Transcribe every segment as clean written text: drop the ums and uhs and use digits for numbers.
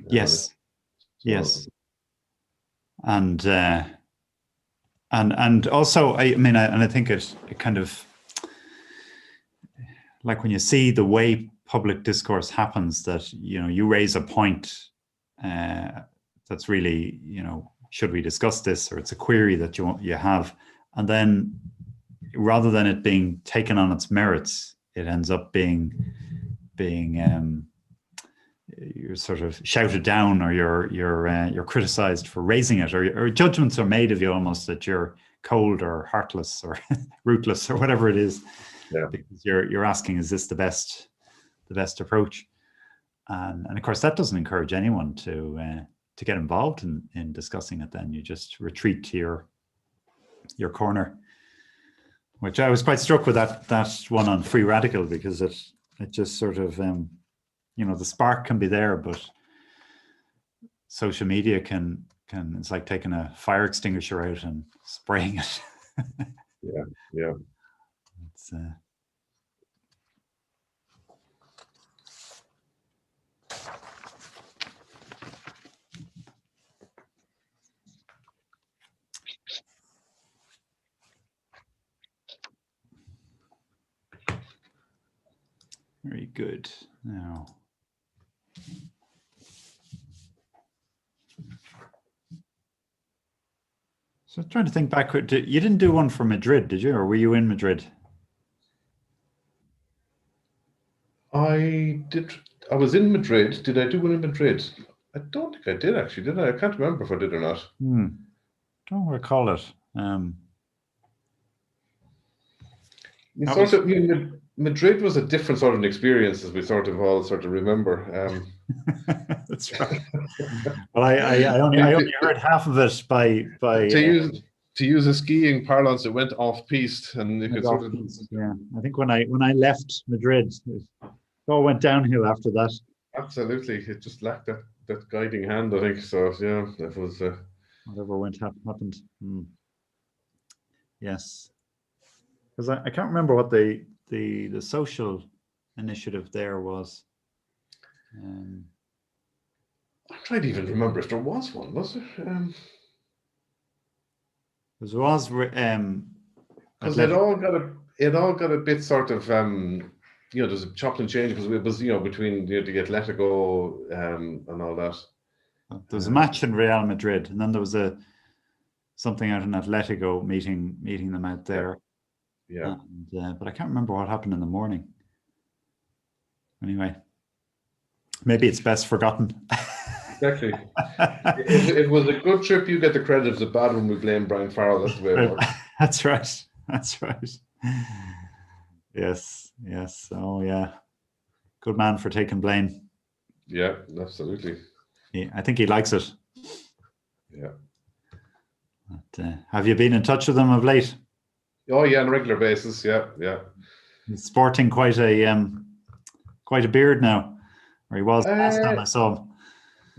Yes. So, Yes. And also, I mean, I think it kind of, like when you see the way public discourse happens, that, you know, you raise a point that's really, you know, should we discuss this, or it's a query that you have, and then rather than it being taken on its merits, it ends up being you're sort of shouted down, or you're criticized for raising it, or judgments are made of you almost that you're cold or heartless or rootless or whatever it is, because you're asking, is this the best approach? And of course that doesn't encourage anyone to get involved in discussing it. Then you just retreat to your corner, which I was quite struck with that one on free radical, because it just sort of you know, the spark can be there, but social media can it's like taking a fire extinguisher out and spraying it. Yeah. It's very good. Now, so I'm trying to think back. You didn't do one for Madrid, did you? Or were you in Madrid? I did. I was in Madrid. Did I do one in Madrid? I don't think I did, actually, did I? I can't remember if I did or not. Don't recall it. Madrid was a different sort of an experience, as we sort of all sort of remember. That's right. Well, I only heard half of it by to use a skiing parlance, it went off piste, and you could sort of yeah. I think when I left Madrid, it all went downhill after that. Absolutely, it just lacked that guiding hand, I think. So yeah, that was whatever happened. Yes, because I can't remember what the social initiative there was. I'm trying to even remember if there was one. Was there? There was. Because it all got a bit sort of you know, there's a chop and change, because it was, you know, between, you know, to get Atletico and all that. There was a match in Real Madrid, and then there was something out in Atletico meeting them out there. Yeah. But I can't remember what happened in the morning. Anyway, maybe it's best forgotten. Exactly. It was a good trip. You get the credit. It's a bad one. We blame Brian Farrell. That's the way it works. That's right. Yes. Oh yeah. Good man for taking blame. Yeah, absolutely. I think he likes it. Yeah. But, have you been in touch with him of late? Oh yeah, on a regular basis. Yeah. He's sporting quite a beard now, or he was last time I saw him.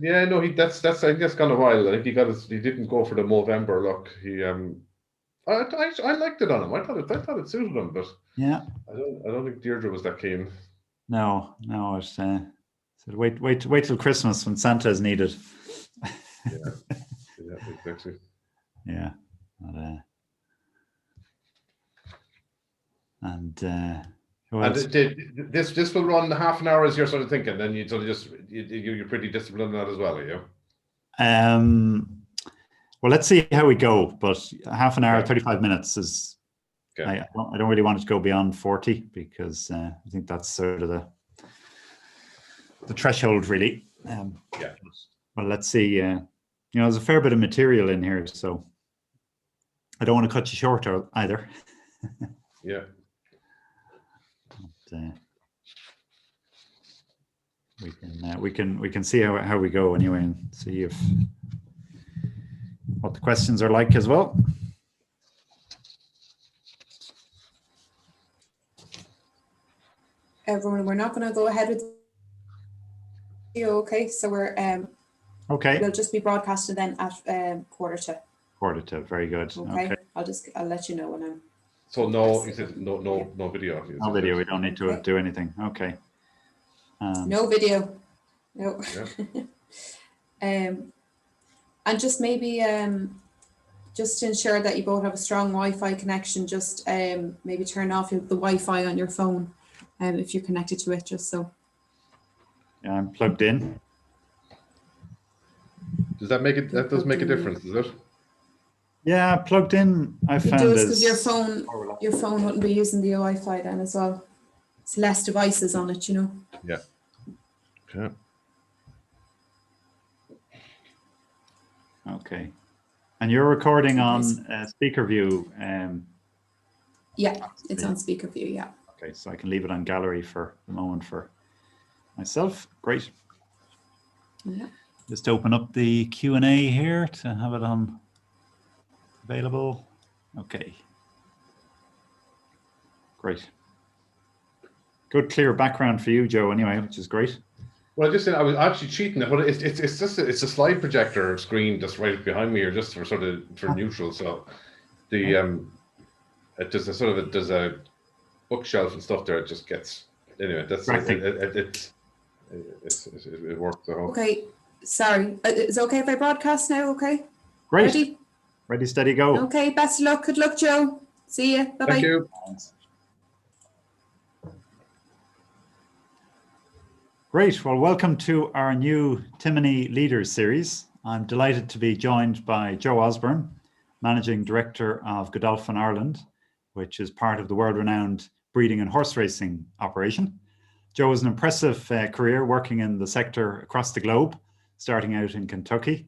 Yeah, no, that's I think that's gone a while. I think he didn't go for the Movember look. He I liked it on him. I thought it suited him, but yeah, I don't think Deirdre was that keen. No, it said wait till Christmas when Santa is needed. Yeah, exactly. Yeah, but, this will run half an hour, as you're sort of thinking. Then you sort of you're pretty disciplined in that as well, are you? Well, let's see how we go. But half an hour, 35 minutes is. Okay. I don't really want it to go beyond 40, because I think that's sort of the threshold, really. Yeah. Well, let's see. You know, there's a fair bit of material in here, so I don't want to cut you short either. Yeah. But, we can see how we go anyway, and see what the questions are like as well. Everyone, we're not going to go ahead with you. Okay, so we're okay. We'll just be broadcasted then at 1:45. 1:45. Very good. Okay. I'll let you know when I'm. So no, you said no video. No video. We don't need to do anything. Okay. No video. No. Yeah. And just maybe just to ensure that you both have a strong Wi-Fi connection, just maybe turn off the Wi-Fi on your phone if you're connected to it, just so. Yeah, I'm plugged in. Does that make it? That does make a difference, does it? Yeah, plugged in. I found it does, because your phone wouldn't be using the Wi-Fi then as well. It's less devices on it, you know. Yeah. Okay. Okay. And you're recording on speaker view. Yeah, it's on speaker view. Yeah. Okay, so I can leave it on gallery for the moment for myself. Great. Yeah. Just open up the Q&A here to have it on available. Okay. Great. Good clear background for you, Joe, anyway, which is great. Well, I just said I was actually cheating it, but it's just it's a slide projector screen just right behind me here, just for sort of neutral. So the there's a bookshelf and stuff there. It just gets anyway. That's it works. Okay, sorry. Is it okay if I broadcast now? Okay. Great. Ready, steady, go. Okay. Best of luck. Good luck, Joe. See you. Bye bye. Thank you. Great. Well, welcome to our new Timoney Leaders Series. I'm delighted to be joined by Joe Osborne, Managing Director of Godolphin Ireland, which is part of the world-renowned breeding and horse racing operation. Joe has an impressive career working in the sector across the globe, starting out in Kentucky,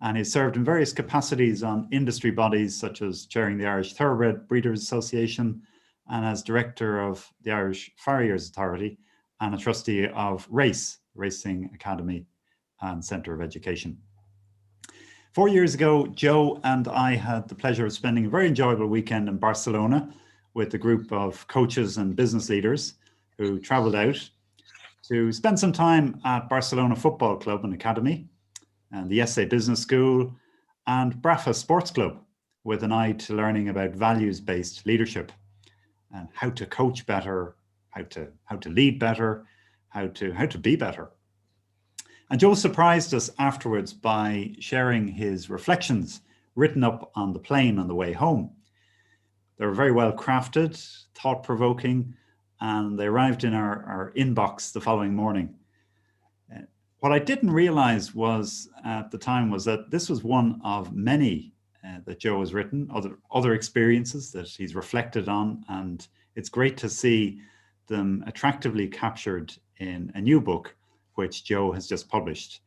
and he's served in various capacities on industry bodies such as chairing the Irish Thoroughbred Breeders Association and as Director of the Irish Farriers Authority and a trustee of RACE, Racing Academy and Centre of Education. 4 years ago, Joe and I had the pleasure of spending a very enjoyable weekend in Barcelona with a group of coaches and business leaders who travelled out to spend some time at Barcelona Football Club and Academy and the SA Business School and BRAFA Sports Club, with an eye to learning about values-based leadership and how to coach better, how to lead better, how to be better. And Joe surprised us afterwards by sharing his reflections written up on the plane on the way home. They were very well crafted, thought-provoking, and they arrived in our inbox the following morning. What I didn't realize was at the time was that this was one of many that Joe has written, other experiences that he's reflected on, and it's great to see them attractively captured in a new book, which Joe has just published,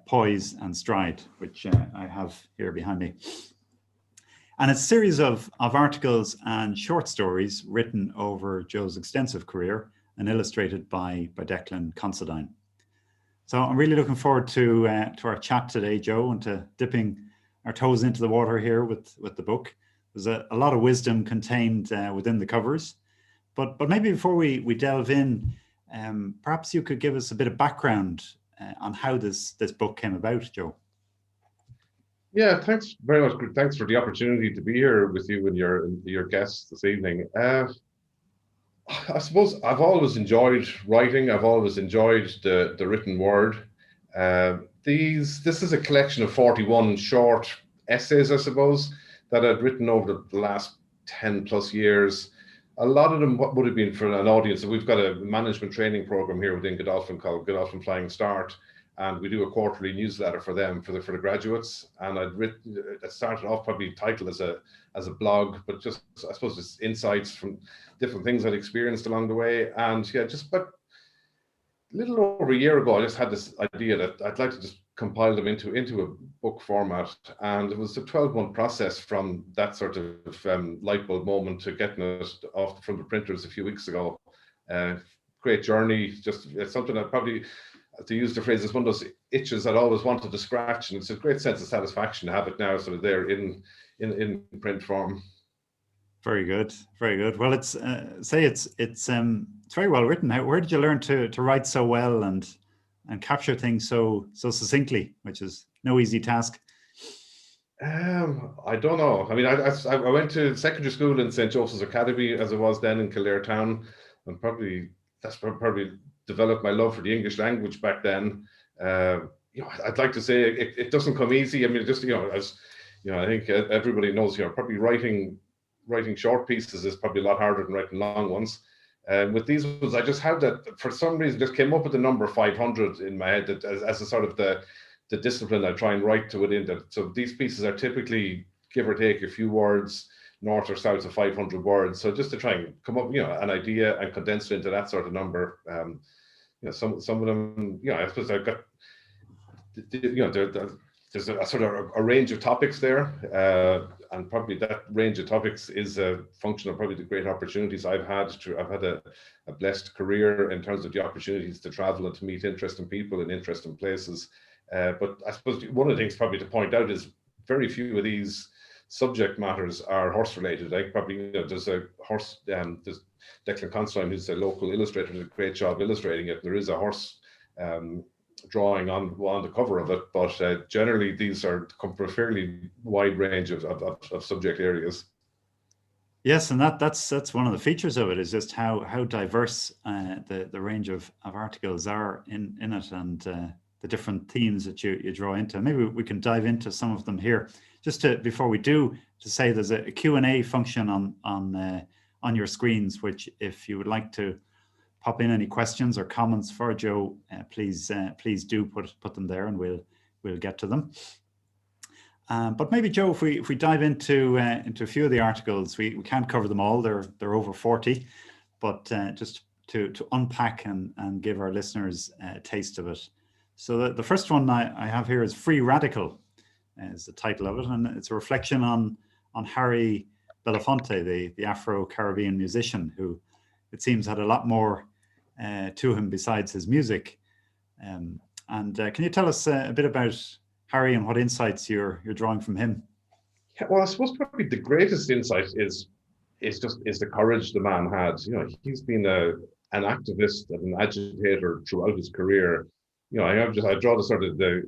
Poise and Stride, which I have here behind me. And it's a series of articles and short stories written over Joe's extensive career and illustrated by Declan Considine. So I'm really looking forward to our chat today, Joe, and to dipping our toes into the water here with the book. There's a lot of wisdom contained within the covers. But maybe before we delve in, perhaps you could give us a bit of background on how this book came about, Joe. Yeah, thanks very much. Thanks for the opportunity to be here with you and your guests this evening. I suppose I've always enjoyed writing. I've always enjoyed the written word. This is a collection of 41 short essays, I suppose, that I've written over the last 10 plus years. A lot of them would have been for an audience. So we've got a management training program here within Godolphin called Godolphin Flying Start, and we do a quarterly newsletter for them for the graduates. And it started off probably titled as a blog, but just I suppose it's insights from different things I'd experienced along the way. And yeah, just but a little over a year ago, I just had this idea that I'd like to just compile them into a book format, and it was a 12-month process from that sort of light bulb moment to getting it off from the printers a few weeks ago. Great journey. Just it's something that probably, to use the phrase, it's one of those itches I'd always wanted to scratch, and it's a great sense of satisfaction to have it now sort of there in print form. Very good, very good. Well, it's very well written. Where did you learn to write so well and capture things so succinctly, which is no easy task? I don't know. I mean, I went to secondary school in St. Joseph's Academy, as it was then in Kildare Town, and that's probably developed my love for the English language back then. I'd like to say it doesn't come easy. I mean, just, as I think everybody knows, probably writing short pieces is probably a lot harder than writing long ones. With these ones, I just had that, for some reason, just came up with the number 500 in my head as a sort of the discipline I try and write to within that. So these pieces are typically, give or take, a few words, north or south of 500 words. So just to try and come up, an idea and condense it into that sort of number. Some of them, I suppose I've got, there's a sort of a range of topics there, and probably that range of topics is a function of probably the great opportunities I've had. I've had a blessed career in terms of the opportunities to travel and to meet interesting people in interesting places. But I suppose one of the things probably to point out is very few of these subject matters are horse related. Like probably there's a horse, there's Declan Constantine, who's a local illustrator, does a great job illustrating it. There is a horse drawing on the cover of it, but generally these are come from a fairly wide range of subject areas. Yes, and that's one of the features of it, is just how diverse the range of articles are in it, and the different themes that you draw into. Maybe we can dive into some of them here. Just before we do, to say there's a Q&A function on your screens, which if you would like to pop in any questions or comments for Joe, please do put them there, and we'll get to them. But maybe, Joe, if we dive into a few of the articles, we can't cover them all. They're over 40, but just to unpack and give our listeners a taste of it. So the first one I have here is "Free Radical," is the title of it, and it's a reflection on Harry Belafonte, the Afro-Caribbean musician, who it seems had a lot more to him besides his music. And can you tell us a bit about Harry and what insights you're drawing from him? Yeah, well, I suppose probably the greatest insight is the courage the man had. He's been an activist and an agitator throughout his career. I draw the sort of the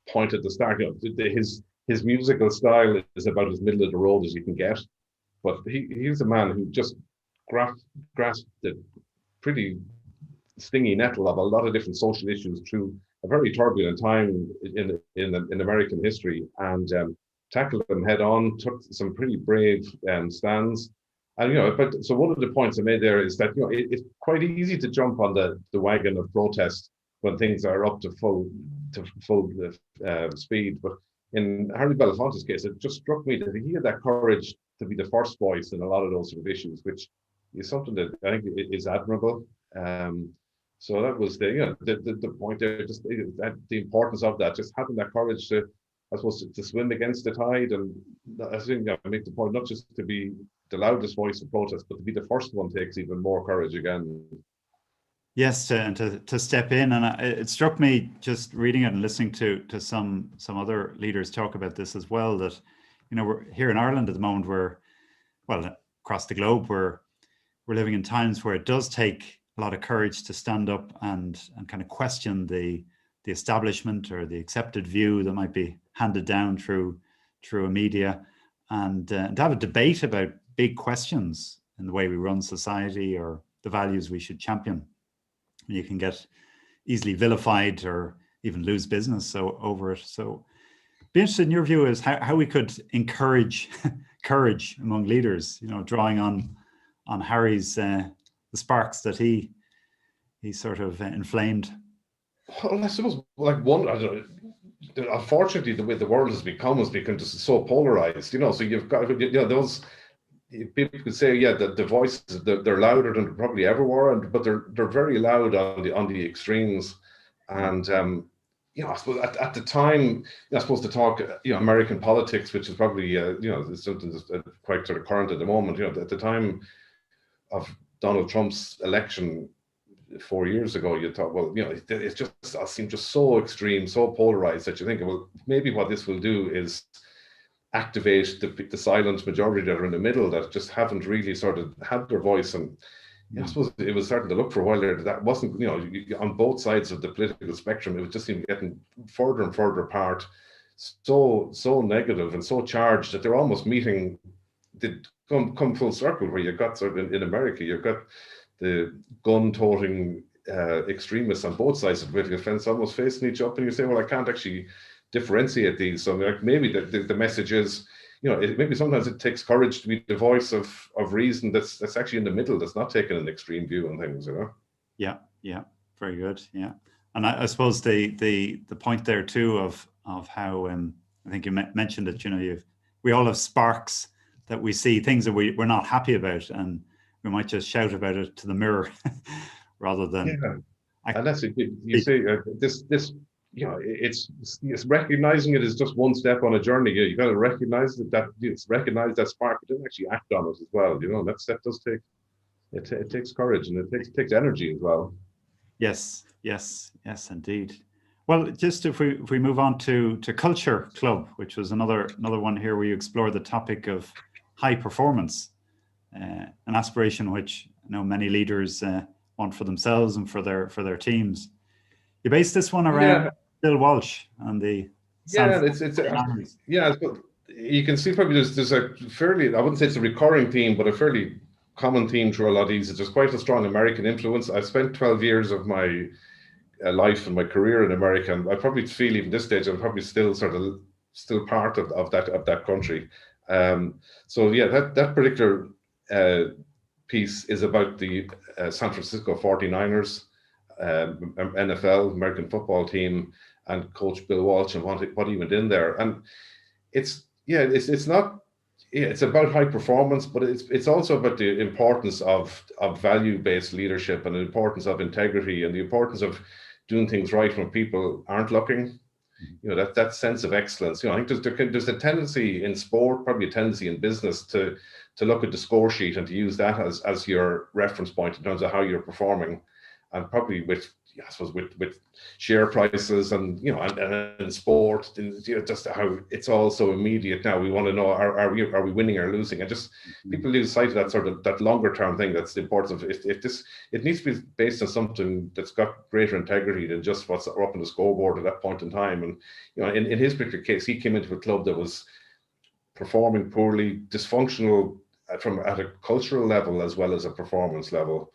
point at the start. His musical style is about as middle of the road as you can get, but he's a man who just grasped the pretty stingy nettle of a lot of different social issues through a very turbulent time in American history, and tackled them head on, took some pretty brave stands. And but so one of the points I made there is that it's quite easy to jump on the wagon of protest when things are up to full speed. But in Harry Belafonte's case, it just struck me that he had that courage to be the first voice in a lot of those sort of issues, which is something that I think is admirable. So that was the point there, just the importance of that, just having that courage to, I suppose, to swim against the tide. And I think I make the point, not just to be the loudest voice of protest, but to be the first one takes even more courage again. Yes, and to step in. And it struck me just reading it and listening to some other leaders talk about this as well, that we're here in Ireland at the moment, across the globe, we're living in times where it does take a lot of courage to stand up and kind of question the establishment or the accepted view that might be handed down through a media, and to have a debate about big questions in the way we run society or the values we should champion. You can get easily vilified or even lose business over it. So be interested in your view as how we could encourage courage among leaders, drawing on Harry's the sparks that he sort of inflamed. Well, I suppose unfortunately the way the world has become just so polarized, so you've got those people could say that the voices they're louder than they probably ever were, but they're very loud on the extremes. And I suppose at the time, I suppose to talk American politics, which is probably something that's quite sort of current at the moment. At the time of Donald Trump's election 4 years ago, you thought, well, it just seemed just so extreme, so polarized, that you think, well, maybe what this will do is activate the silent majority that are in the middle, that just haven't really sort of had their voice. And I suppose it was starting to look for a while there that wasn't, on both sides of the political spectrum, it was just getting further and further apart, so negative and so charged that they're almost meeting the come full circle, where you've got sort of in America, you've got the gun-toting extremists on both sides of the political fence almost facing each other, and you say, well, I can't actually differentiate these. So like maybe the message is, maybe sometimes it takes courage to be the voice of reason that's actually in the middle, that's not taking an extreme view on things, Yeah, very good. Yeah, and I suppose the point there too of how I think you mentioned it. We all have sparks that we see, things that we're not happy about, and we might just shout about it to the mirror rather than. And that's it. You say this. It's recognizing it as just one step on a journey. You got to recognize that it's recognize that spark, but then actually act on it as well. That step does take. It takes courage, and it takes energy as well. Yes, indeed. Well, just if we move on to Culture Club, which was another one here where you explore the topic of high performance, an aspiration which many leaders want for themselves and for their teams. You based this one around Bill Walsh and the you can see probably there's a fairly, I wouldn't say it's a recurring theme, but a fairly common theme through a lot of these. There's quite a strong American influence. I spent 12 years of my life and my career in America, and I probably feel even this stage I'm probably still part of that country. So yeah, that particular piece is about the San Francisco 49ers, NFL, American football team, and Coach Bill Walsh and what he went in there. And it's about high performance, but it's also about the importance of value-based leadership, and the importance of integrity, and the importance of doing things right when people aren't looking. That sense of excellence. I think there's a tendency in sport, probably a tendency in business to look at the score sheet and to use that as your reference point in terms of how you're performing, and probably with share prices and and sport, just how it's all so immediate now. We want to know, are we winning or losing? And just people lose sight of that longer term thing. That's the importance of it needs to be based on something that's got greater integrity than just what's up on the scoreboard at that point in time. And in his particular case, he came into a club that was performing poorly, dysfunctional at a cultural level as well as a performance level.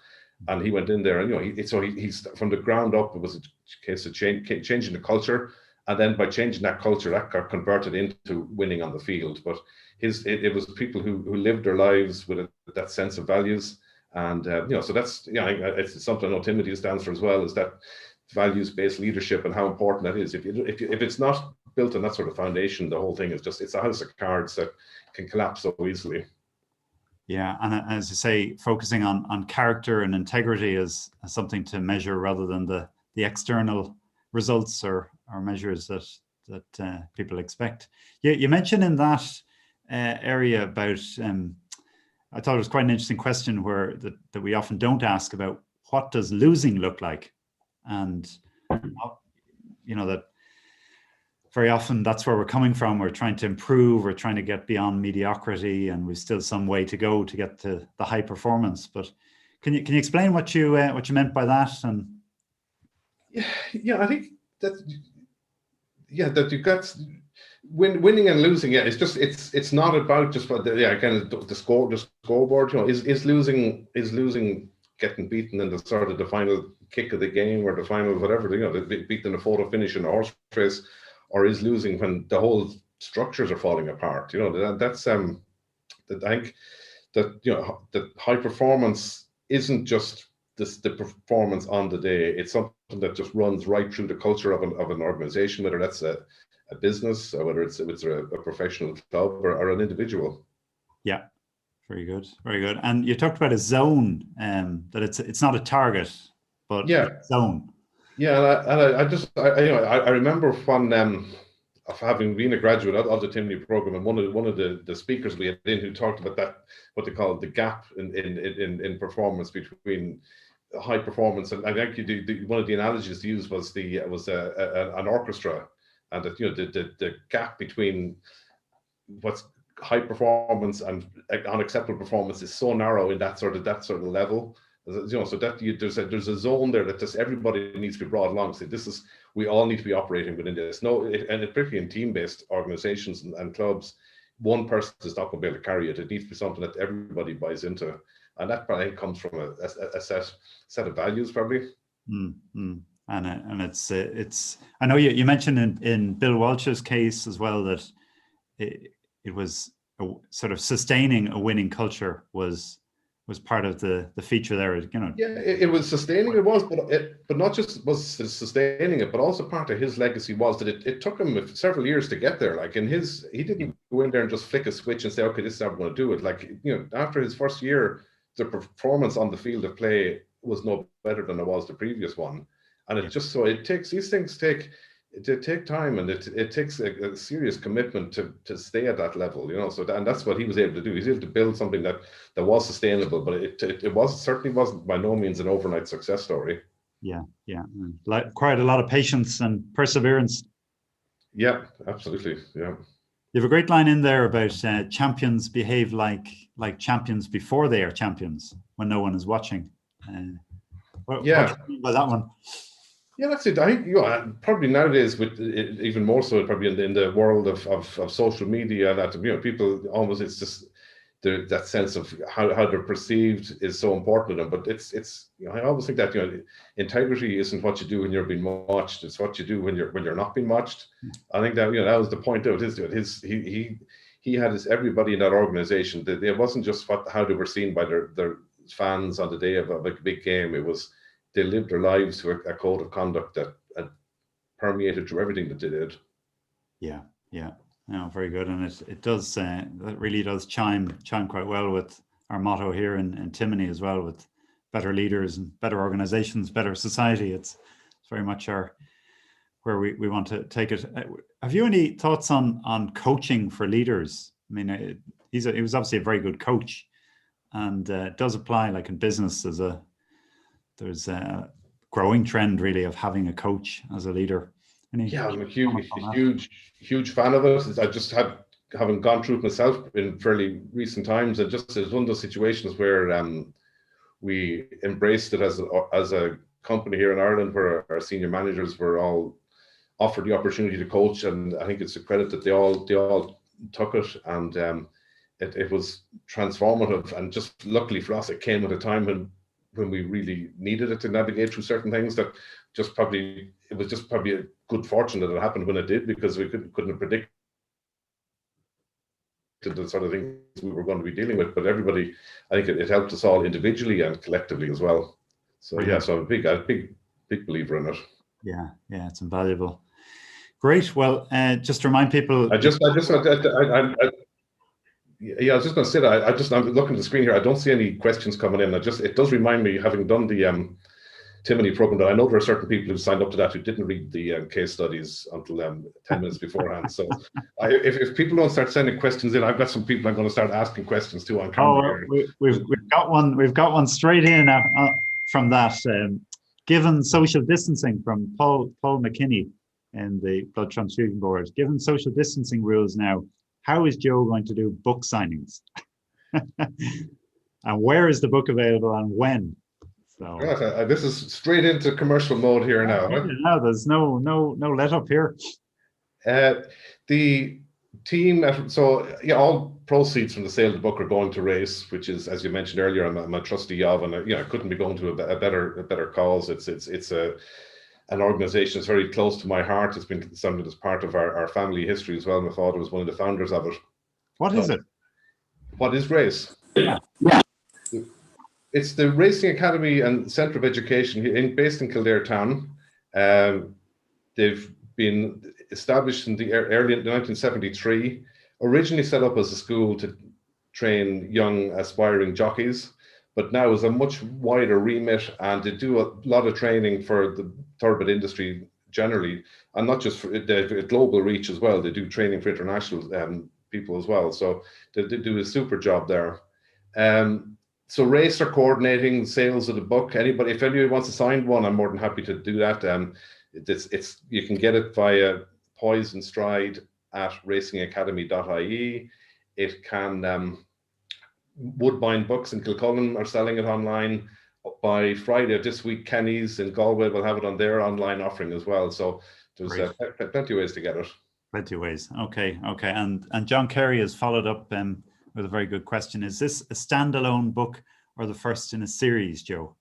And he went in there, and he's from the ground up. It was a case of changing the culture, and then by changing that culture, that got converted into winning on the field. But it was people who lived their lives with that sense of values, and so that's it's something I know Timoney stands for as well, is that values-based leadership and how important that is. If it's not built on that sort of foundation, the whole thing is it's a house of cards that can collapse so easily. Yeah, and as you say, focusing on character and integrity as something to measure rather than the external results or measures that people expect. You mentioned in that area about, I thought it was quite an interesting question that we often don't ask about, what does losing look like? And that very often that's where we're coming from. We're trying to improve, we're trying to get beyond mediocrity, and we've still some way to go to get to the high performance. But can you explain what you meant by that? And I think that you've got winning and losing. Yeah, it's not about just the scoreboard. Is losing getting beaten in the final kick of the game or the final whatever, beaten in a photo finish in a horse race, or is losing when the whole structures are falling apart. That's I think that high performance isn't just the performance on the day. It's something that just runs right through the culture of an organization, whether that's a business or whether it's a professional club or an individual. Yeah, very good, very good. And you talked about a zone, that it's not a target, but a zone. Yeah, and I remember when of having been a graduate of the Timoney program, and one of the speakers we had in who talked about that, what they call the gap in performance between high performance, and I think one of the analogies to use was an orchestra, and that the gap between what's high performance and unacceptable performance is so narrow in that sort of level. So that there's a zone there that just everybody needs to be brought along. So we all need to be operating within this. And particularly in team-based organizations and clubs, one person is not going to be able to carry it. It needs to be something that everybody buys into, and that probably comes from a set of values, probably. And it's. I know you mentioned in Bill Walsh's case as well that it was sort of sustaining a winning culture was part of the feature there. Yeah, it was sustaining. It was, but not just was sustaining it, but also part of his legacy was that it took him several years to get there. Like he didn't go in there and just flick a switch and say, okay, this is how we're going to do it. Like, after his first year, the performance on the field of play was no better than it was the previous one. And these things take time, and it takes a serious commitment to stay at that level, and that's what he was able to do. He was able to build something that was sustainable, but it certainly wasn't by no means an overnight success story. Yeah. Quite a lot of patience and perseverance. Yeah, absolutely. Yeah. You have a great line in there about champions behave like champions before they are champions, when no one is watching. What do you mean by that one? Yeah, that's it. I think probably nowadays, with even more so, probably in the world of social media, that people almost, it's just that sense of how they're perceived is so important to them. But it's I always think that integrity isn't what you do when you're being watched; it's what you do when you're not being watched. I think that that was the point of he had everybody in that organization. It wasn't just how they were seen by their fans on the day of a big game. It was, they lived their lives to a code of conduct that permeated through everything that they did. Yeah. No, very good, and it does that really does chime quite well with our motto here in Timoney as well, with better leaders and better organizations, better society. It's very much where we want to take it. Have you any thoughts on coaching for leaders? I mean, he was obviously a very good coach, and it does apply, like in business, there's a growing trend really of having a coach as a leader. I'm a huge fan of it. I just haven't gone through it myself in fairly recent times, and just as one of those situations where we embraced it as a company here in Ireland, where our senior managers were all offered the opportunity to coach, and I think it's a credit that they all took it, and it was transformative. And just luckily for us, it came at a time when we really needed it to navigate through certain things that it was just probably a good fortune that it happened when it did, because we couldn't have predicted the sort of things we were going to be dealing with. But everybody, I think it helped us all individually and collectively as well. So so I'm a big believer in it. Yeah, it's invaluable. Great. Well, just to remind people, I was just going to say that I'm looking at the screen here. I don't see any questions coming in. It does remind me, having done the Timoney program, that I know there are certain people who signed up to that who didn't read the case studies until 10 minutes beforehand. So if people don't start sending questions in, I've got some people I'm going to start asking questions to on camera. We've got one straight in from that. Given social distancing, from Paul McKinney in the Blood Transfusion Board, given social distancing rules now, how is Joe going to do book signings? And where is the book available, and when? So this is straight into commercial mode here now. No, there's no let up here. The team, all proceeds from the sale of the book are going to RACE, which is, as you mentioned earlier, I'm a trustee of, and I couldn't be going to a better cause. It's an organization that's very close to my heart. It's been something that's part of our family history as well. My father was one of the founders of it. What is it? What is RACE? Yeah. It's the Racing Academy and Centre of Education based in Kildare Town. They've been established in the early 1973, originally set up as a school to train young aspiring jockeys, but now is a much wider remit, and they do a lot of training for the thoroughbred industry generally, and not just for the global reach as well. They do training for international people as well. So they do a super job there. So RACE are coordinating sales of the book. If anybody wants to sign one, I'm more than happy to do that. You can get it via Poise and Stride at racingacademy.ie. It can Woodbine Books in Kilcullen are selling it online. By Friday of this week, Kenny's in Galway will have it on their online offering as well. So there's plenty of ways to get it. Plenty of ways. Okay. And John Kerry has followed up with a very good question. Is this a standalone book or the first in a series, Joe?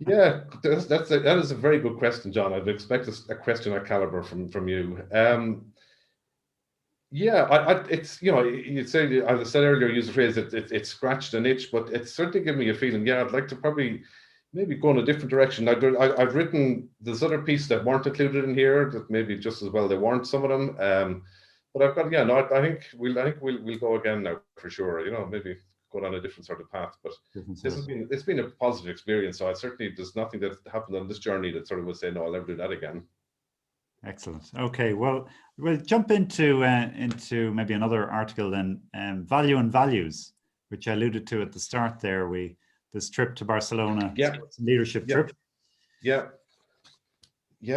Yeah, that is a very good question, John. I'd expect a question of caliber from you. Yeah, it's, you know, you'd say, as I said earlier, use the phrase it scratched an itch, but it's certainly given me a feeling. Yeah, I'd like to probably maybe go in a different direction. I've written, there's other pieces that weren't included in here that maybe just as well they weren't, some of them. But I've got, yeah, no, I think we'll go again now for sure. You know, maybe go down a different sort of path. But it's been a positive experience. So I certainly, there's nothing that happened on this journey that sort of would say no, I'll never do that again. Excellent. Okay, well, we'll jump into maybe another article then, value and values, which I alluded to at the start there. This trip to Barcelona, leadership trip. Yeah.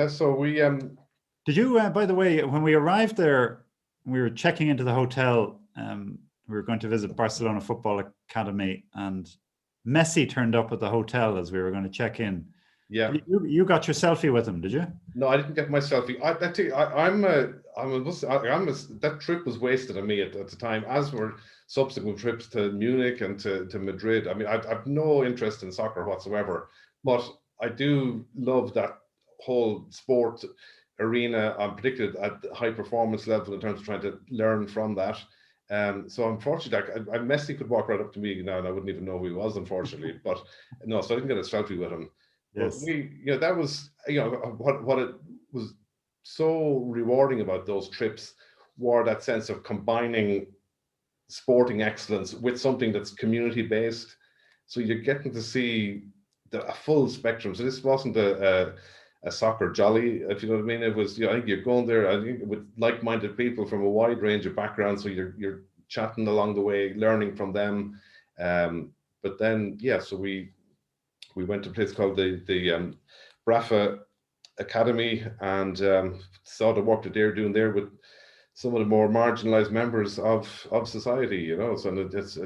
So we did you, by the way, when we arrived there, we were checking into the hotel. We were going to visit Barcelona Football Academy, and Messi turned up at the hotel as we were going to check in. Yeah, you got your selfie with him, did you? No, I didn't get my selfie. That trip was wasted on me at the time, as were subsequent trips to Munich and to Madrid. I mean, I've no interest in soccer whatsoever, but I do love that whole sport arena, particularly at the high performance level in terms of trying to learn from that. So unfortunately, Messi could walk right up to me now, and I wouldn't even know who he was, unfortunately. But no, so I didn't get a selfie with him. Yes. But that was, what it was so rewarding about those trips were that sense of combining sporting excellence with something that's community based. So you're getting to see a full spectrum. So this wasn't a soccer jolly, if you know what I mean. It was, I think you're going there, I think, with like-minded people from a wide range of backgrounds. So you're chatting along the way, learning from them. But then, so we went to a place called the Brafa Academy, and saw the work that they're doing there with some of the more marginalized members of society, so it's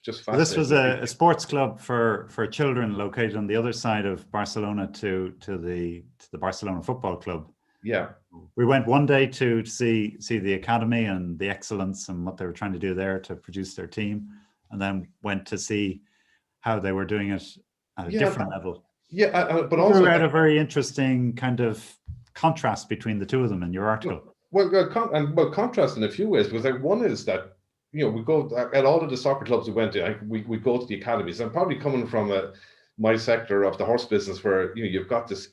just fascinating. This was a sports club for children located on the other side of Barcelona to the Barcelona Football Club. Yeah, we went one day to see the academy and the excellence and what they were trying to do there to produce their team, and then went to see how they were doing it at a different level. But also had a very interesting kind of contrast between the two of them in your article. Well, contrast in a few ways, because one is that we go at all of the soccer clubs we went to. We go to the academies. I'm probably coming from my sector of the horse business, where you've got this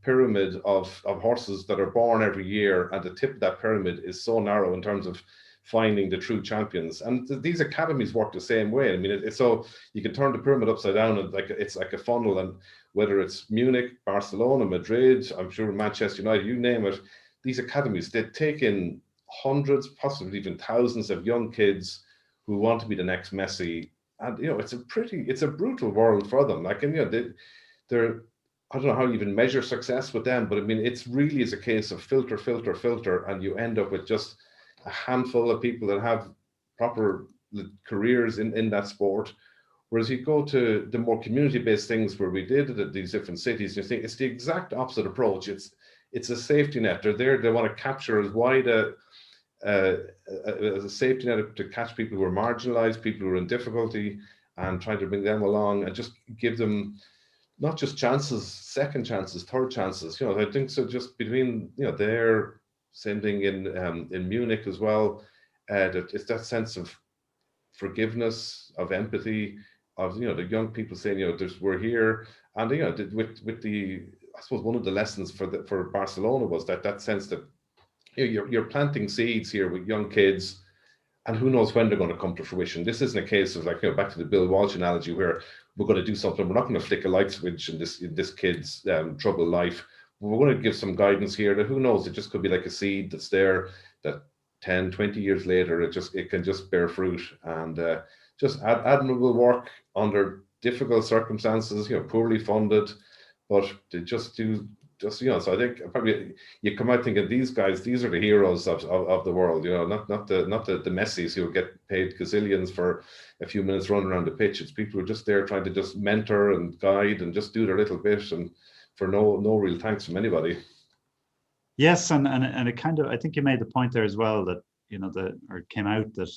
pyramid of horses that are born every year, and the tip of that pyramid is so narrow in terms of finding the true champions. And these academies work the same way. I mean, it's so you can turn the pyramid upside down, and it's like a funnel. And whether it's Munich, Barcelona, Madrid, I'm sure Manchester United, you name it, these academies, they take in hundreds, possibly even thousands of young kids who want to be the next Messi. And it's a brutal world for them. They're I don't know how you even measure success with them, but I mean, it's really is a case of filter, and you end up with just a handful of people that have proper careers in that sport. Whereas you go to the more community-based things where we did it at these different cities, you think it's the exact opposite approach. It's a safety net. They're there, they want to capture as wide a safety net to catch people who are marginalized, people who are in difficulty, and trying to bring them along and just give them not just chances, second chances, third chances. I think so. Just between their same thing in Munich as well. It's that sense of forgiveness, of empathy, of the young people saying we're here, and with the, I suppose one of the lessons for Barcelona was that sense that you're planting seeds here with young kids, and who knows when they're going to come to fruition. This isn't a case of back to the Bill Walsh analogy where we're going to do something. We're not going to flick a light switch in this kid's troubled life. We're going to give some guidance here that who knows, it just could be like a seed that's there that 10, 20 years later, it can just bear fruit. And just admirable work under difficult circumstances, poorly funded, but they just do. So I think probably you come out thinking these guys, these are the heroes of the world, not the Messis who get paid gazillions for a few minutes running around the pitch. It's people who are just there trying to just mentor and guide and just do their little bit, and for no real thanks from anybody. Yes, and it kind of, I think you made the point there as well that it came out that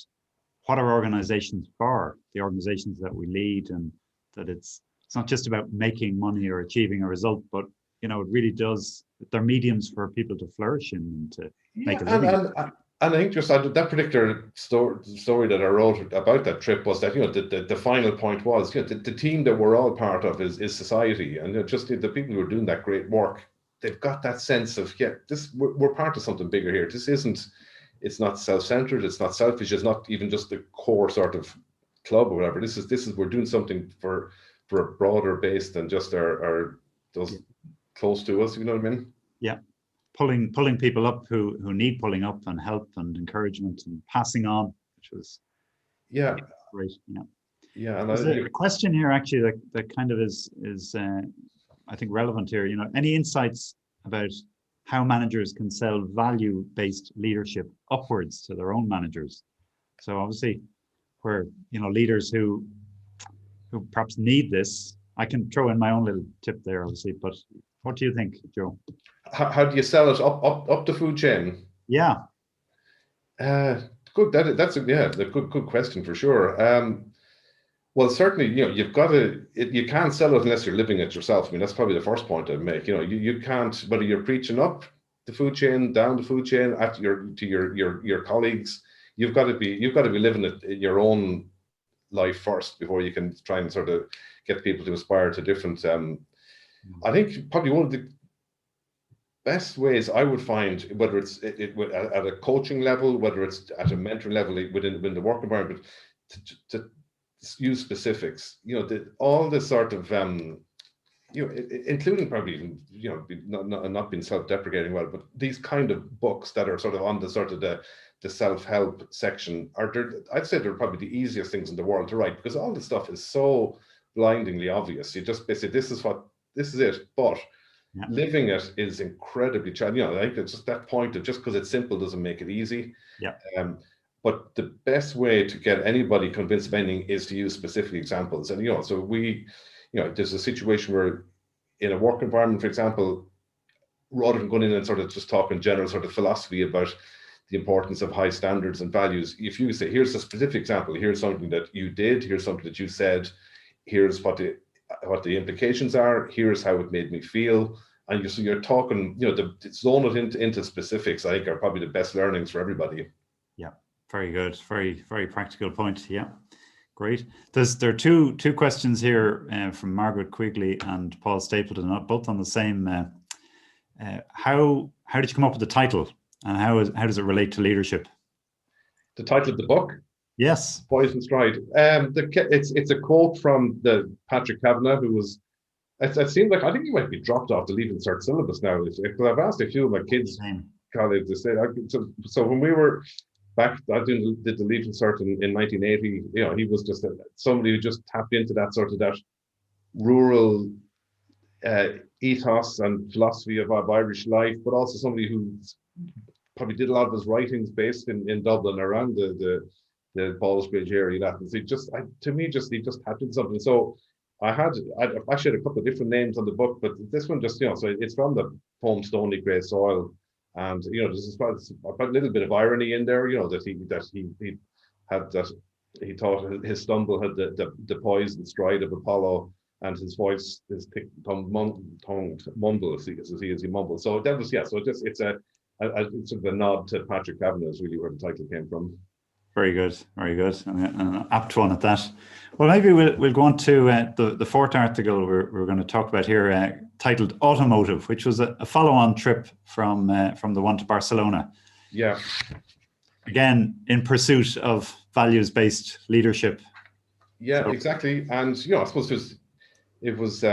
what are organizations for, the organizations that we lead, and that it's it's not just about making money or achieving a result, but it really does. They're mediums for people to flourish in and to make a living. And I think just that particular story that I wrote about that trip was that the final point was the team that we're all part of is society, and just the people who are doing that great work, they've got that sense of we're part of something bigger here. It's not self-centered, it's not selfish, it's not even just the core sort of club or whatever. This is we're doing something for a broader base than just our those close to us. You know what I mean? Yeah. Pulling people up who need pulling up, and help and encouragement and passing on, which was great. And there's a question here actually that kind of is I think relevant here. Any insights about how managers can sell value-based leadership upwards to their own managers? So obviously, where leaders who perhaps need this, I can throw in my own little tip there, obviously. But what do you think, Joe? How do you sell it up the food chain? Yeah. Good. That's a good question for sure. Well, certainly, you've got to. You can't sell it unless you're living it yourself. I mean, that's probably the first point I'd make. You can't, whether you're preaching up the food chain, down the food chain, to your colleagues. You've got to be living it in your own life first before you can try and sort of get people to aspire to different. I think probably one of the best ways I would find, whether it's at a coaching level, whether it's at a mentoring level within the work environment, to use specifics. All this sort of including probably not being self-deprecating, but these kind of books that are sort of on the sort of the self-help section I'd say they're probably the easiest things in the world to write, because all the stuff is so blindingly obvious. You just basically this is it, but living it is incredibly challenging. I think it's just that point of just because it's simple doesn't make it easy. But the best way to get anybody convinced of anything is to use specific examples. And so there's a situation where in a work environment, for example, rather than going in and sort of just talking general sort of philosophy about the importance of high standards and values, if you say, here's a specific example, here's something that you did, here's something that you said, here's what the implications are, here's how it made me feel, and you're talking, zone it into specifics, I think, are probably the best learnings for everybody. Yeah, very good, very, very practical point. Yeah, great. There are two questions here from Margaret Quigley and Paul Stapleton, both on the same. How did you come up with the title, and how does it relate to leadership? The title of the book? Yes. Poise and Stride. It's a quote from the Patrick Kavanagh, who was. It seems like I think he might be dropped off the Leaving Cert syllabus now. Because I've asked a few of my kids' colleagues to say. So when we were back, I did the Leaving Cert in 1980. He was just somebody who just tapped into that sort of that rural ethos and philosophy of Irish life, but also somebody who probably did a lot of his writings based in Dublin around the Ballsbridge area. That and so he just tapped into something. So I actually had a couple of different names on the book, but this one just so it's from the poem Stony Grey Soil, and there's a little bit of irony in there, that he had that he thought his stumble had the poise and stride of Apollo, and his voice, his thick tongue mumble as he mumbles. So that was so it's sort of a nod to Patrick Kavanagh is really where the title came from. Very good, and an apt one at that. Well, maybe we'll go on to the fourth article we're going to talk about here, titled Automotive, which was a follow-on trip from the one to Barcelona. Yeah. Again, in pursuit of values-based leadership. Yeah, exactly. And I suppose it was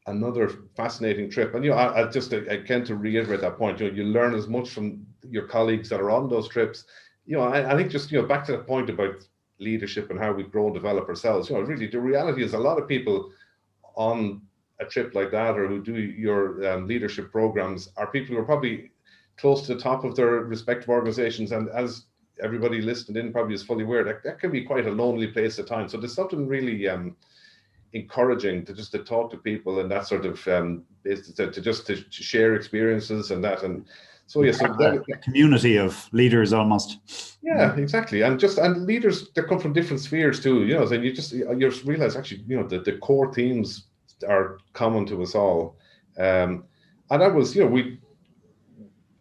another fascinating trip. And I just again to reiterate that point, you learn as much from your colleagues that are on those trips. I think just back to the point about leadership and how we grow and develop ourselves. Really, the reality is a lot of people on a trip like that, or who do your leadership programs, are people who are probably close to the top of their respective organizations. And as everybody listening in probably is fully aware, that can be quite a lonely place at times. So there's something really encouraging to talk to people in that sort of is to share experiences and that. And so yeah, so a community of leaders almost. Yeah, exactly. And leaders, they come from different spheres too, you know, then you realize actually, you know, the core themes are common to us all. And that was, you know,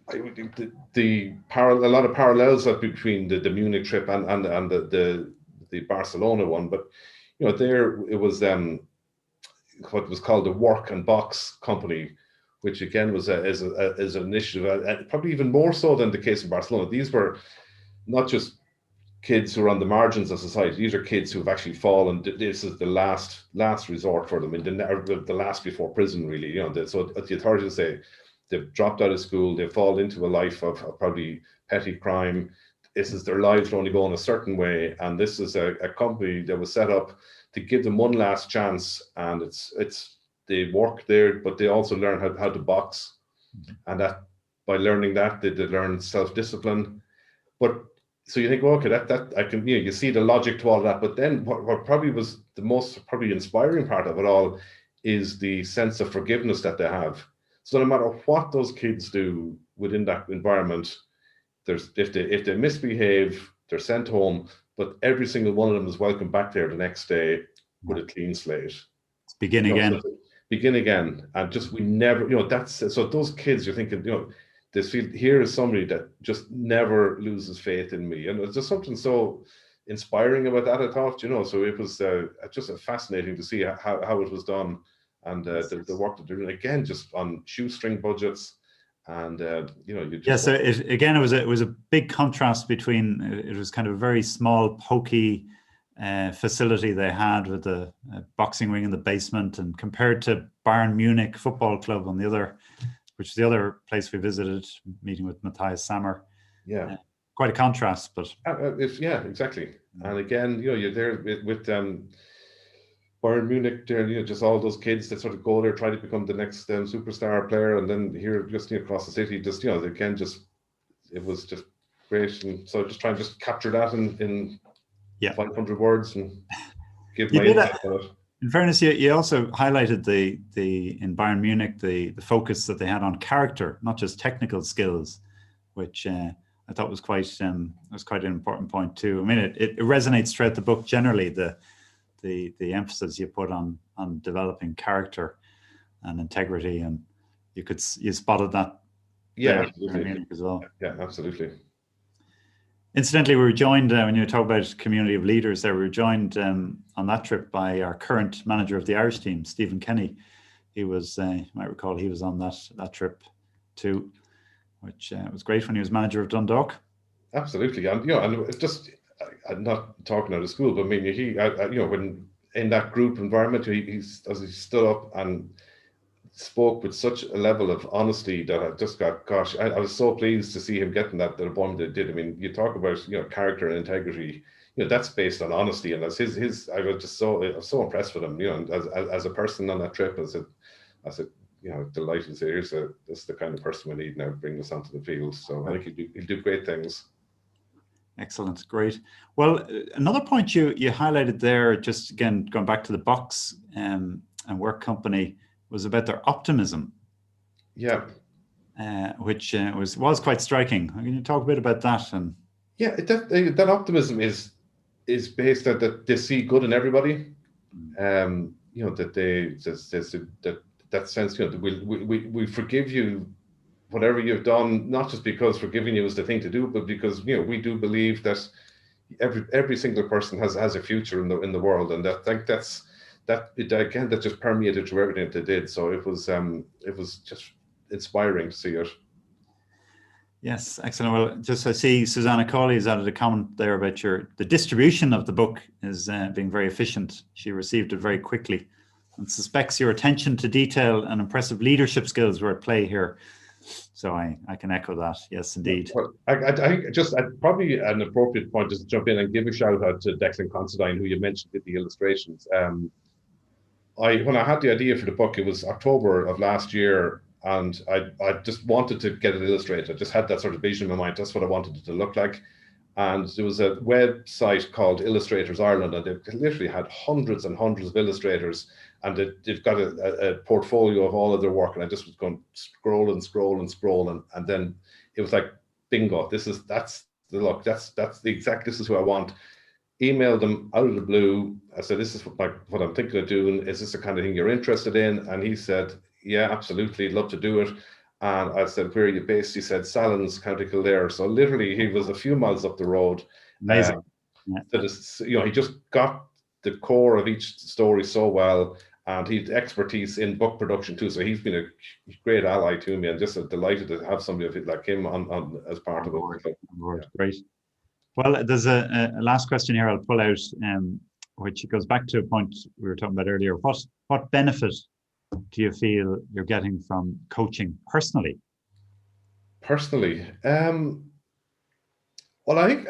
a lot of parallels between the Munich trip and the Barcelona one. But, you know, there it was what was called the Work and Box Company, which again was is an initiative, probably even more so than the case in Barcelona. These were not just kids who are on the margins of society. These are kids who've actually fallen. This is the last resort for them, in the last before prison, really. You know, so the authorities say they've dropped out of school, they fall into a life of probably petty crime. This is their lives are only going a certain way, and this is a company that was set up to give them one last chance. And they work there, but they also learn how to box, and that by learning that they learn self-discipline. But so you think, well, okay, that I can, you know, you see the logic to all that. But then what probably was the most probably inspiring part of it all is the sense of forgiveness that they have. So no matter what those kids do within that environment, if they misbehave, they're sent home, but every single one of them is welcome back there the next day with a clean slate. Begin again. So begin again. And just, we never, you know, that's, so those kids, you're thinking, you know, this feel, here is somebody that just never loses faith in me. And there's just something so inspiring about that, I thought, you know. So it was just fascinating to see how it was done, and the work that they're doing, again, just on shoestring budgets. And you know, you just, so it was a big contrast between, it was kind of a very small, pokey facility they had with a boxing ring in the basement, and compared to Bayern Munich Football Club on the other, which is the other place we visited, meeting with Matthias Sammer. Yeah, quite a contrast, but yeah, exactly. And again, you know, you're there with Bayern Munich, there, you know, just all those kids that sort of go there, try to become the next superstar player, and then here, just, you know, across the city, just, you know, again, just, it was just great. And so just try and just capture that in 500 words and give my insight on it. In fairness, you also highlighted in Bayern Munich the focus that they had on character, not just technical skills, which I thought was quite an important point too. I mean, it resonates throughout the book generally, the emphasis you put on developing character and integrity, and you spotted that. Yeah, absolutely. As well. Yeah, absolutely. Incidentally, we were joined, when you talk about community of leaders there, we were joined on that trip by our current manager of the Irish team, Stephen Kenny. He was, you might recall, he was on that trip too, which was great when he was manager of Dundalk. Absolutely. And, you know, and it's just, I'm not talking out of school, but I mean, you know, when in that group environment, he stood up and spoke with such a level of honesty that I just got, gosh, I was so pleased to see him getting that appointment that did. I mean, you talk about, you know, character and integrity, you know, that's based on honesty, and that's his. I was just so impressed with him, you know, as a person on that trip. I said, you know, delighted to say, this is the kind of person we need now to bring this onto the field. So I think he'll do great things. Excellent, great. Well, another point you highlighted there, just again going back to the box and work company, was about their optimism. Yeah. Which was quite striking. Can you talk a bit about that? And yeah, that optimism is based that they see good in everybody. You know, that that sense, you know, we forgive you whatever you've done, not just because forgiving you is the thing to do, but because, you know, we do believe that every single person has a future in the world, and that just permeated through everything that they did. So it was just inspiring to see it. Yes, excellent. Well, just I see Susanna Cawley has added a comment there about the distribution of the book is being very efficient. She received it very quickly and suspects your attention to detail and impressive leadership skills were at play here. So I can echo that. Yes, indeed. Well, I probably an appropriate point just to jump in and give a shout out to Declan Considine, who you mentioned with the illustrations. When I had the idea for the book, it was October of last year, and I just wanted to get it illustrated. I just had that sort of vision in my mind. That's what I wanted it to look like. And there was a website called Illustrators Ireland, and they literally had hundreds and hundreds of illustrators. and they've got a portfolio of all of their work, and I just was going scroll and then it was like, bingo, this is the exact, this is who I want. Emailed them out of the blue. I said, this is what I'm thinking of doing. Is this the kind of thing you're interested in? And he said, yeah, absolutely, love to do it. And I said, where are you based? He said, Sallins, County Kildare. So literally, he was a few miles up the road. Amazing. He just got the core of each story so well, and he's expertise in book production too. So he's been a great ally to me, and just delighted to have somebody like him on as part of it. Yeah. Great. Well, there's a last question here I'll pull out, which goes back to a point we were talking about earlier. What benefit do you feel you're getting from coaching personally? Personally, well, I think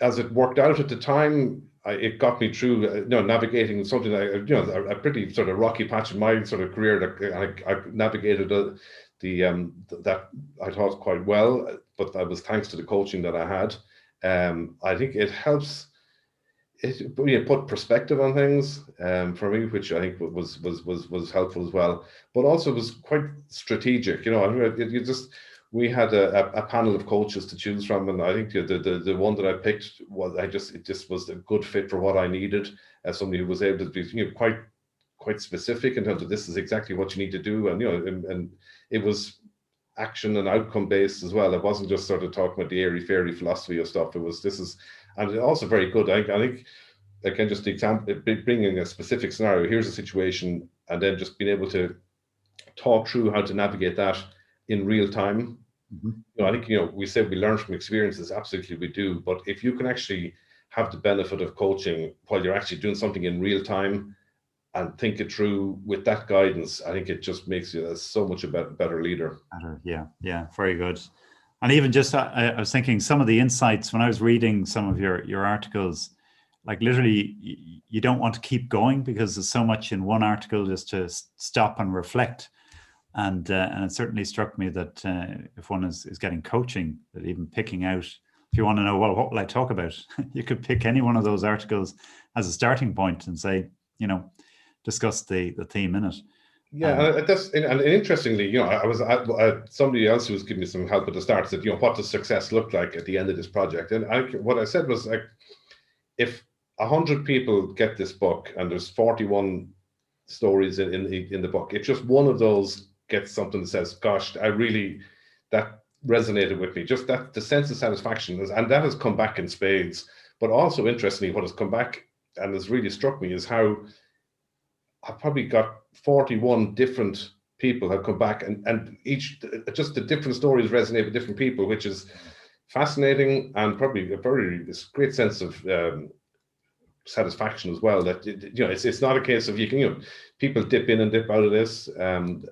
as it worked out at the time, it got me through, navigating something a pretty sort of rocky patch in my sort of career that I navigated that I thought quite well, but that was thanks to the coaching that I had. I think it helps put perspective on things for me, which I think was helpful as well, but also was quite strategic. We had a panel of coaches to choose from, and I think the one that I picked it just was a good fit for what I needed, as somebody who was able to be quite specific in terms of this is exactly what you need to do, and it was action and outcome based as well. It wasn't just sort of talking about the airy fairy philosophy of stuff. And also very good. I think again, just the example, bringing a specific scenario. Here's a situation, and then just being able to talk through how to navigate that in real time. Mm-hmm. I think we said we learn from experiences. Absolutely, we do. But if you can actually have the benefit of coaching while you're actually doing something in real time and think it through with that guidance, I think it just makes you so much a better leader. Yeah, very good. And even just, I was thinking some of the insights when I was reading some of your articles, like literally you don't want to keep going because there's so much in one article just to stop and reflect. And it certainly struck me that if one is getting coaching, that even picking out, if you want to know, well, what will I talk about? You could pick any one of those articles as a starting point and say, discuss the theme in it. Yeah, and interestingly, I was somebody else who was giving me some help at the start said, what does success look like at the end of this project? And what I said was, like, if 100 people get this book and there's 41 stories in the book, if just one of those gets something that says, gosh, that resonated with me, just that, the sense of satisfaction, and that has come back in spades. But also, interestingly, what has come back and has really struck me is how I've probably got 41 different people have come back, and each, just the different stories resonate with different people, which is fascinating, and probably this great sense of satisfaction as well. That it's not a case of people dip in and dip out of this, and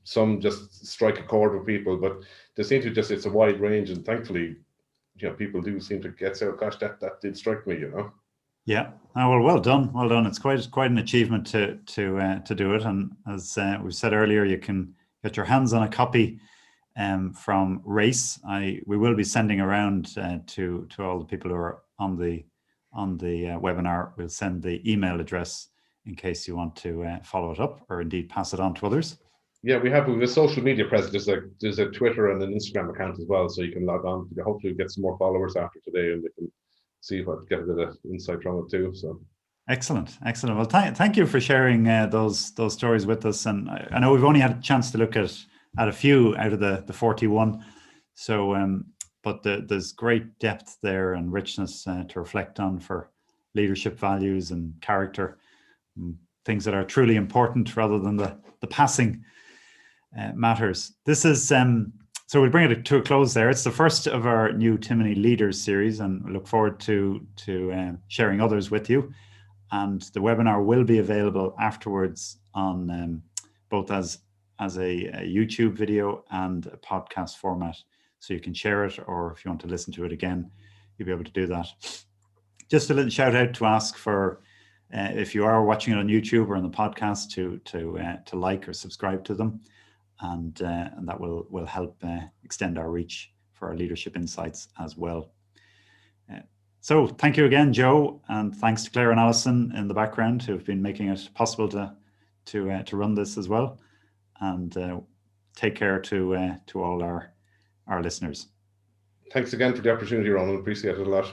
some just strike a chord with people, but there seems to it's a wide range, and thankfully, people do seem to say, oh gosh, that did strike me, Yeah. Oh, well done. It's quite an achievement to do it. And as we said earlier, you can get your hands on a copy from Race. We will be sending around to all the people who are on the webinar. We'll send the email address in case you want to follow it up or indeed pass it on to others. Yeah, we have a social media presence. There's a Twitter and an Instagram account as well, so you can log on. Hopefully, get some more followers after today, and they can see what, get a bit of insight from it too. So excellent. Well, thank you for sharing those stories with us. And I know we've only had a chance to look at a few out of the 41. So, but there's great depth there and richness to reflect on for leadership values and character, and things that are truly important rather than the passing matters. This is so we'll bring it to a close there. It's the first of our new Timoney Leaders Series, and we look forward to sharing others with you. And the webinar will be available afterwards on both as a YouTube video and a podcast format. So you can share it, or if you want to listen to it again, you'll be able to do that. Just a little shout out to ask for, if you are watching it on YouTube or on the podcast, to like or subscribe to them. And that will help extend our reach for our leadership insights as well. So thank you again, Joe, and thanks to Claire and Alison in the background who've been making it possible to run this as well. And take care to all our listeners. Thanks again for the opportunity, Ronan. Appreciate it a lot.